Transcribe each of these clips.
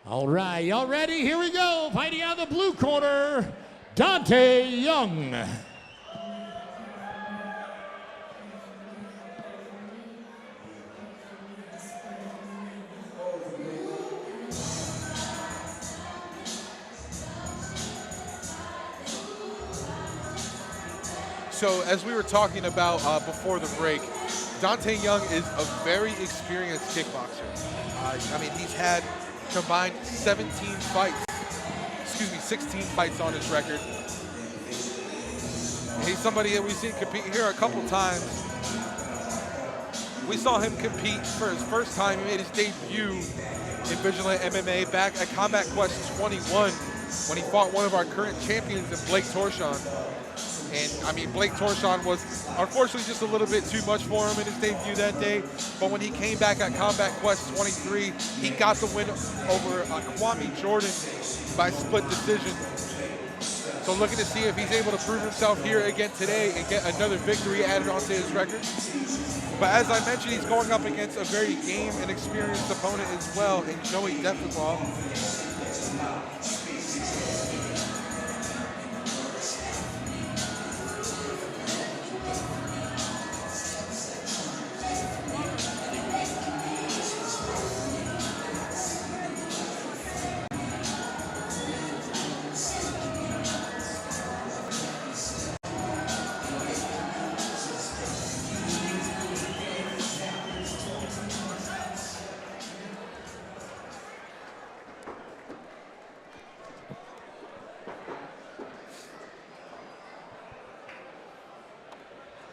All right, y'all ready? Here we go. Fighting out of the blue corner, Dante Young. So as we were talking about before the break, Dante Young is a very experienced kickboxer. I mean, he's had combined 16 fights on his record. He's somebody that we've seen compete here a couple times. We saw him compete for his first time. He made his debut in Vigilant MMA back at Combat Quest 21 when he fought one of our current champions in Blake Torshon. And I mean, Blake Torshon was unfortunately just a little bit too much for him in his debut that day. But when he came back at Combat Quest 23, he got the win over Kwame Jordan by split decision. So looking to see if he's able to prove himself here again today and get another victory added onto his record. But as I mentioned, he's going up against a very game and experienced opponent as well in Joey Defigaugh.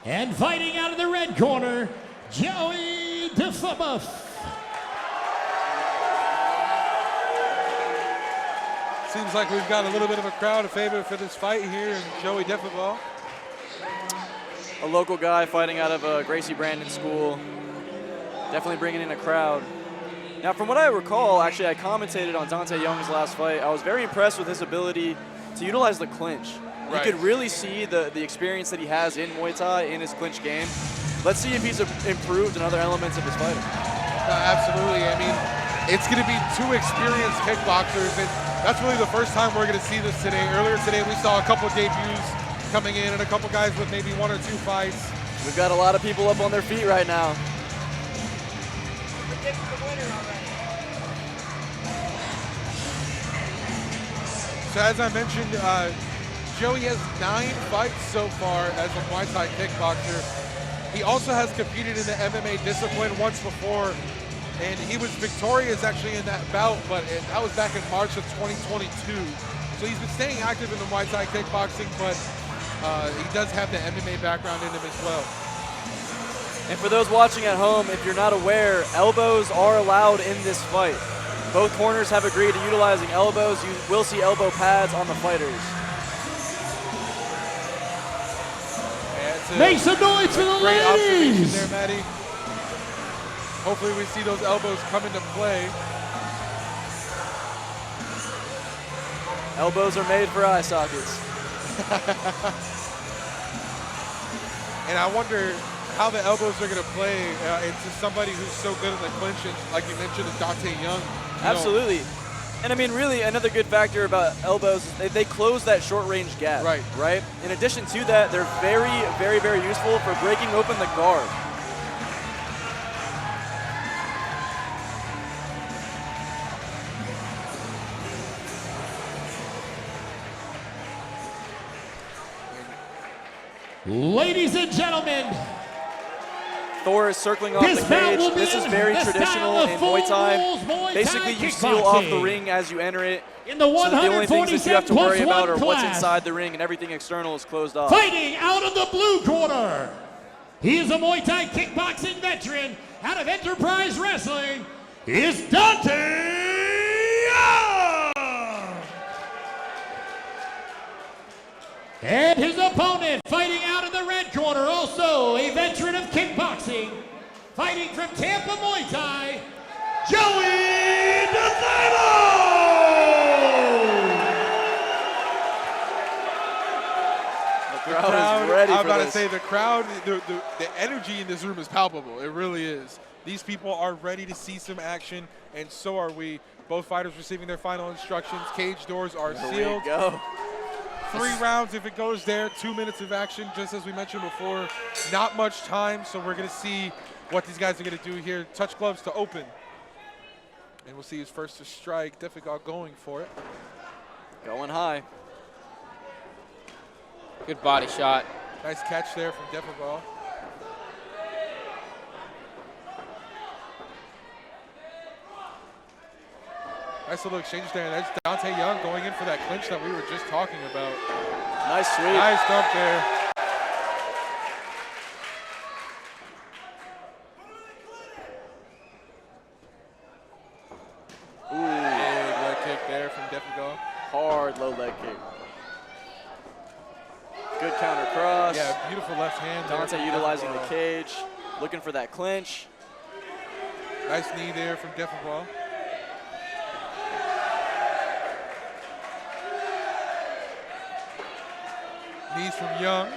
And fighting out of the red corner, Joey Defigaugh. Seems like we've got a little bit of a crowd in favor for this fight here in Joey Defigaugh. A local guy fighting out of Gracie Brandon School. Definitely bringing in a crowd. Now, from what I recall, actually, I commentated on Dante Young's last fight. I was very impressed with his ability to utilize the clinch. You Right. could really see the experience that he has in Muay Thai in his clinch game. Let's see if he's improved in other elements of his fighting. Absolutely. I mean, it's going to be two experienced kickboxers, and that's really the first time we're going to see this today. Earlier today, we saw a couple of debuts coming in and a couple guys with maybe one or two fights. We've got a lot of people up on their feet right now. So as I mentioned, Joey has 9 fights so far as a Muay Thai kickboxer. He also has competed in the MMA discipline once before, and he was victorious actually in that bout, but that was back in March of 2022. So he's been staying active in the Muay Thai kickboxing, but he does have the MMA background in him as well. And for those watching at home, if you're not aware, elbows are allowed in this fight. Both corners have agreed to utilizing elbows. You will see elbow pads on the fighters. Make some noise for the Great observation ladies. there, Maddie. Hopefully we see those elbows come into play. Elbows are made for eye sockets. And I wonder how the elbows are going to play into somebody who's so good in the clinch, and like you mentioned, Dante Young. Absolutely. And I mean, really, another good factor about elbows is they close that short-range gap. Right? In addition to that, they're very, very, very useful for breaking open the guard. Ladies and gentlemen, Thor is circling off the cage. This is very traditional in Muay Thai. Basically, you seal off the ring as you enter it. In the So the only things that you have to worry 147+1 about are what's class. inside the ring, and everything external is closed off. Fighting out of the blue corner, he is a Muay Thai kickboxing veteran out of Enterprise Wrestling, is Dante Young! And his opponent, fighting out of the red corner, also a veteran of kickboxing, fighting from Tampa Muay Thai, Joey Defigaugh! The crowd is ready I'm for about this. to say the crowd, the energy in this room is palpable. It really is. These people are ready to see some action, and so are we. Both fighters receiving their final instructions. Cage doors are sealed. Here we go. 3 rounds if it goes there. 2 minutes of action, just as we mentioned before. Not much time, so we're going to see what these guys are going to do here. Touch gloves to open. And we'll see who's first to strike. Defigaugh going for it. Going high. Good body shot. Nice catch there from Defigaugh. Nice little exchange there. That's Dante Young going in for that clinch that we were just talking about. Nice sweep. Nice dump there. Ooh. Big leg kick there from Defigaugh. Hard low leg kick. Good counter cross. Yeah, beautiful left hand there. Dante from utilizing Defigaugh. the cage, looking for that clinch. Nice knee there from Defigaugh. Knees from Young.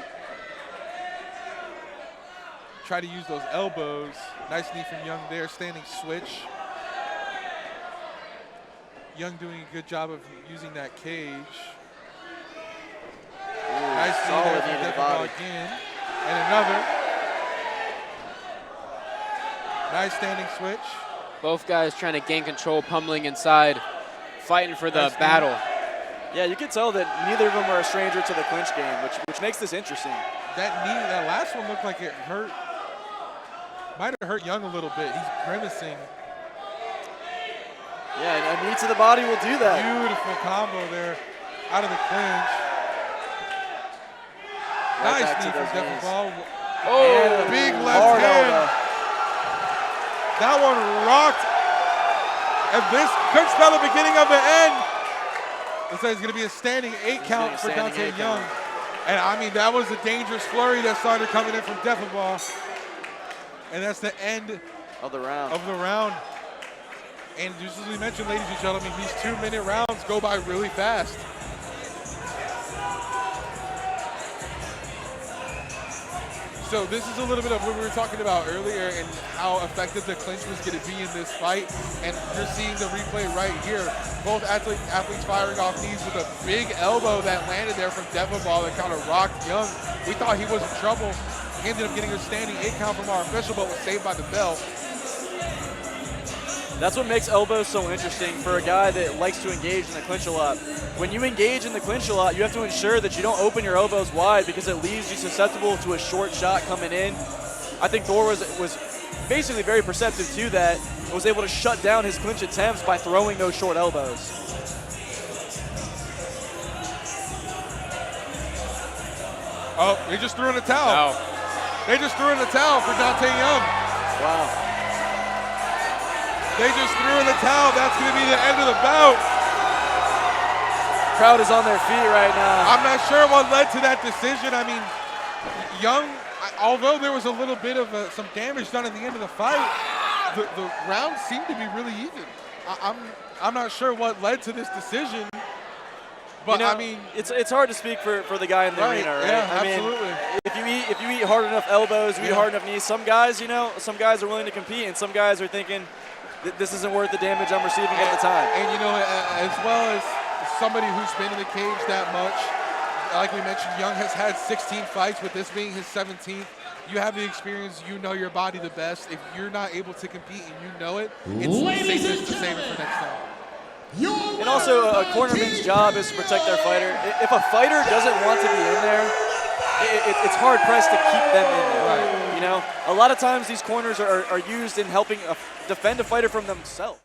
Try to use those elbows. Nice knee from Young there, standing switch. Young doing a good job of using that cage. Nice knee solid there knee from to the Defigaugh body. again. And another. Nice standing switch. Both guys trying to gain control, pummeling inside, fighting for the Nice knee. battle. Yeah, you can tell that neither of them are a stranger to the clinch game, which makes this interesting. That knee, that last one looked like it hurt. Might have hurt Young a little bit. He's grimacing. Yeah, a knee to the body will do that. Beautiful combo there out of the clinch. Right Nice back to knee from those knees. Defigaugh. Oh, big hard left hand. elbow. That one rocked. And this could spell the beginning of the end. Looks like it's going to be a standing 8 count for standing Dante 8 Young. count. And I mean, that was a dangerous flurry that started coming in from Defigaugh. And that's the end Of the round. of the round. And just as we mentioned, ladies and gentlemen, these 2-minute rounds go by really fast. So this is a little bit of what we were talking about earlier and how effective the clinch was going to be in this fight. And you're seeing the replay right here. Both athletes firing off knees with a big elbow that landed there from Defigaugh that kind of rocked Young. We thought he was in trouble. He ended up getting a standing 8 count from our official, but was saved by the bell. That's what makes elbows so interesting for a guy that likes to engage in the clinch a lot. When you engage in the clinch a lot, you have to ensure that you don't open your elbows wide because it leaves you susceptible to a short shot coming in. I think Thor was basically very perceptive to that and was able to shut down his clinch attempts by throwing those short elbows. Oh, they just threw in the towel. They just threw in the towel for Dante Young. Wow. They just threw in the towel. That's going to be the end of the bout. Crowd is on their feet right now. I'm not sure what led to that decision. I mean, Young, although there was a little bit of some damage done at the end of the fight, the rounds seemed to be really even. I'm not sure what led to this decision. But you know, I mean, it's hard to speak for the guy in the arena, right? Yeah, I absolutely. mean, if you eat hard enough elbows, you eat hard enough knees. Some guys, some guys are willing to compete, and some guys are thinking, this isn't worth the damage I'm receiving at the time. And as well as somebody who's been in the cage that much, like we mentioned, Young has had 16 fights, with this being his 17th. You have the experience, you know your body the best. If you're not able to compete and you know it, it's safest to save it for next time. And also, a cornerman's job is to protect their fighter. If a fighter doesn't want to be in there, it's hard pressed to keep them in there. Right. A lot of times these corners are used in helping defend a fighter from themselves.